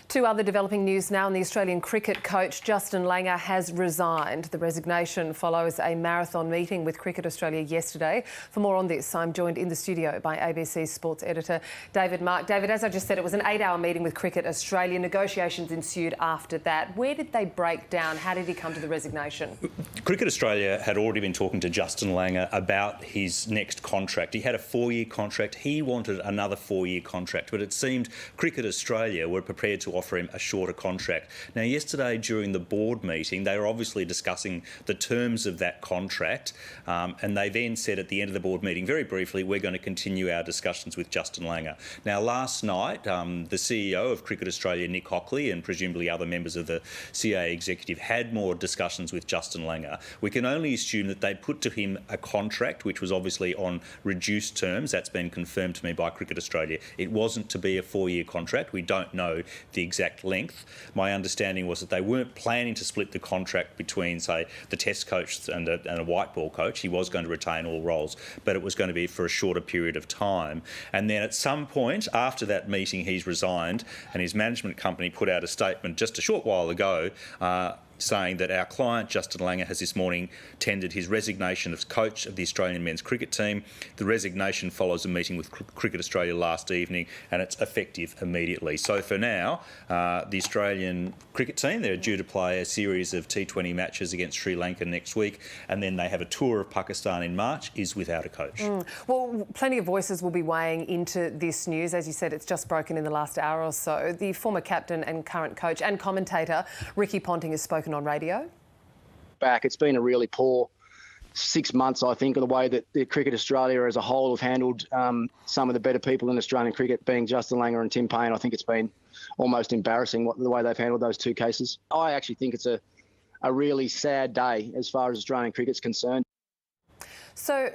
Two other developing news now, and the Australian cricket coach Justin Langer has resigned. The resignation follows a marathon meeting with Cricket Australia yesterday. For more on this, I'm joined in the studio by ABC sports editor David Mark. David, as I just said, it was an 8-hour meeting with Cricket Australia. Negotiations ensued after that. Where did they break down? How did he come to the resignation? Cricket Australia had already been talking to Justin Langer about his next contract. He had a 4-year contract. He wanted another 4-year contract, but it seemed Cricket Australia were prepared to offer him a shorter contract. Now, yesterday during the board meeting, they were obviously discussing the terms of that contract, and they then said at the end of the board meeting, very briefly, we're going to continue our discussions with Justin Langer. Now, last night, the CEO of Cricket Australia, Nick Hockley, and presumably other members of the CA executive had more discussions with Justin Langer. We can only assume that they put to him a contract, which was obviously on reduced terms. That's been confirmed to me by Cricket Australia. It wasn't to be a 4-year contract. We don't know the exact length. My understanding was that they weren't planning to split the contract between, say, the Test coach and a white ball coach. He was going to retain all roles, but it was going to be for a shorter period of time. And then at some point after that meeting, he's resigned, and his management company put out a statement just a short while ago saying that our client, Justin Langer, has this morning tendered his resignation as coach of the Australian men's cricket team. The resignation follows a meeting with Cricket Australia last evening, and it's effective immediately. So for now, the Australian cricket team, they're due to play a series of T20 matches against Sri Lanka next week, and then they have a tour of Pakistan in March, is without a coach. Well, plenty of voices will be weighing into this news. As you said, it's just broken in the last hour or so. The former captain and current coach and commentator, Ricky Ponting, has spoken on radio. It's been a really poor 6 months, I think, of the way that the Cricket Australia as a whole have handled some of the better people in Australian cricket, being Justin Langer and Tim Paine. I think it's been almost embarrassing the way they've handled those two cases. I actually think it's a really sad day as far as Australian cricket's concerned. So,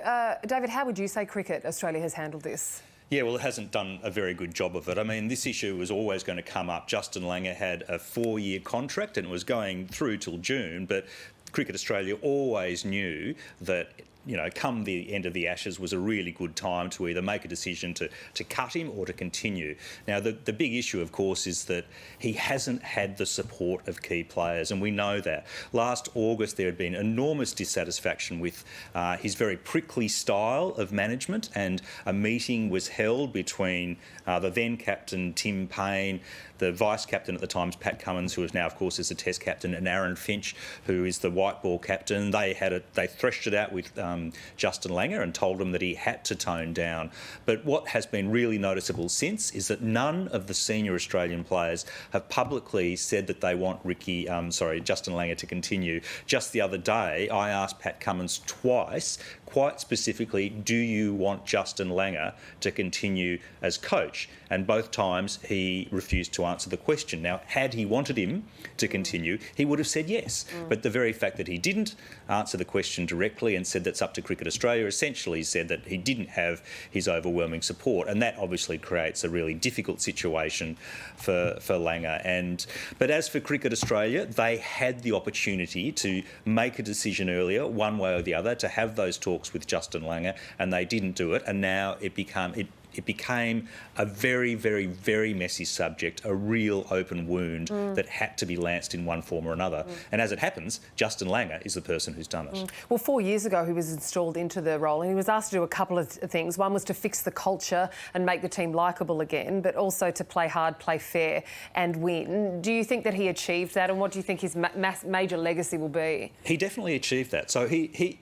David, how would you say Cricket Australia has handled this? Yeah, well, it hasn't done a very good job of it. I mean, this issue was always going to come up. Justin Langer had a 4-year contract and it was going through till June, but Cricket Australia always knew that, you know, come the end of the Ashes was a really good time to either make a decision to cut him or to continue. Now, the big issue, of course, is that he hasn't had the support of key players, and we know that. Last August, there had been enormous dissatisfaction with his very prickly style of management, and a meeting was held between the then captain, Tim Paine, the vice-captain at the time, Pat Cummins, who is now, of course, is the Test captain, and Aaron Finch, who is the white ball captain. They threshed it out with Justin Langer and told him that he had to tone down. But what has been really noticeable since is that none of the senior Australian players have publicly said that they want Justin Langer to continue. Just the other day, I asked Pat Cummins twice, quite specifically, do you want Justin Langer to continue as coach? And both times he refused to answer the question. Now, had he wanted him to continue, he would have said yes. But the very fact that he didn't answer the question directly and said that's up to Cricket Australia essentially said that he didn't have his overwhelming support. And that obviously creates a really difficult situation for Langer. But as for Cricket Australia, they had the opportunity to make a decision earlier, one way or the other, to have those talks with Justin Langer, and they didn't do it. And now it became a very, very, very messy subject, a real open wound that had to be lanced in one form or another. And as it happens, Justin Langer is the person who's done it. Well, 4 years ago, he was installed into the role and he was asked to do a couple of things. One was to fix the culture and make the team likeable again, but also to play hard, play fair and win. Do you think that he achieved that, and what do you think his major legacy will be? He definitely achieved that. So he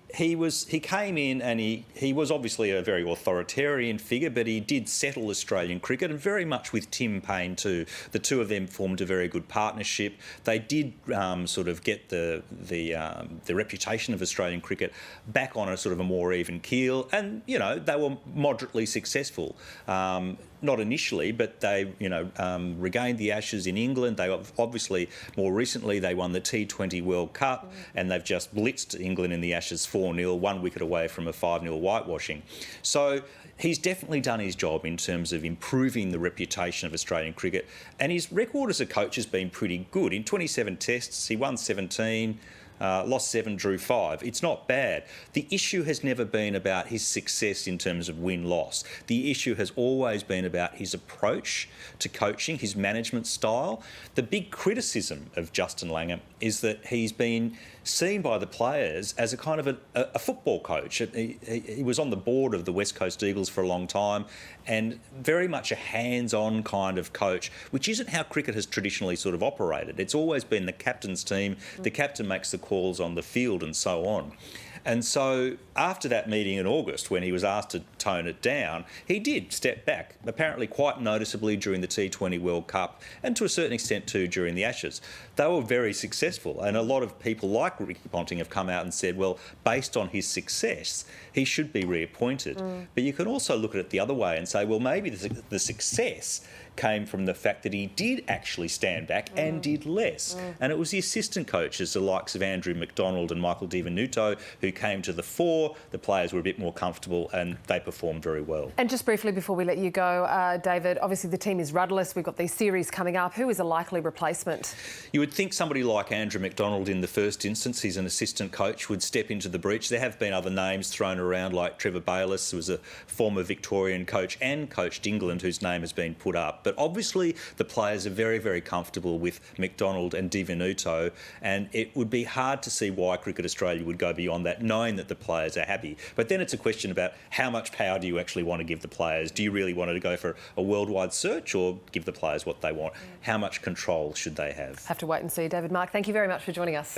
came in and he was obviously a very authoritarian figure, but he did settle Australian cricket, and very much with Tim Paine too. The two of them formed a very good partnership. They did sort of get the reputation of Australian cricket back on a sort of a more even keel, and you know they were moderately successful. Not initially, but they, regained the Ashes in England. They obviously, more recently, they won the T20 World Cup, and they've just blitzed England in the Ashes 4-0, 1 wicket away from a 5-0 whitewashing. So he's definitely done his job in terms of improving the reputation of Australian cricket, and his record as a coach has been pretty good. In 27 tests, he won 17. lost 7, drew 5. It's not bad. The issue has never been about his success in terms of win-loss. The issue has always been about his approach to coaching, his management style. The big criticism of Justin Langer is that he's been seen by the players as a kind of a football coach. He was on the board of the West Coast Eagles for a long time and very much a hands-on kind of coach, which isn't how cricket has traditionally sort of operated. It's always been the captain's team, the captain makes the calls on the field and so on. And so after that meeting in August, when he was asked to tone it down, he did step back, apparently quite noticeably during the T20 World Cup and to a certain extent too during the Ashes. They were very successful, and a lot of people like Ricky Ponting have come out and said, well, based on his success, he should be reappointed. But you can also look at it the other way and say, well, maybe the success came from the fact that he did actually stand back and did less. And it was the assistant coaches, the likes of Andrew McDonald and Michael Di Venuto, who came to the fore. The players were a bit more comfortable and they performed very well. And just briefly before we let you go, David, obviously the team is rudderless. We've got these series coming up. Who is a likely replacement? You would think somebody like Andrew McDonald in the first instance, he's an assistant coach, would step into the breach. There have been other names thrown around like Trevor Bayliss, who was a former Victorian coach and coached England, whose name has been put up. But obviously the players are very, very comfortable with McDonald and Di Venuto, and it would be hard to see why Cricket Australia would go beyond that, knowing that the players are happy. But then it's a question about how much power do you actually want to give the players? Do you really want to go for a worldwide search or give the players what they want? How much control should they have? Have to wait and see. David Mark, thank you very much for joining us. Thanks.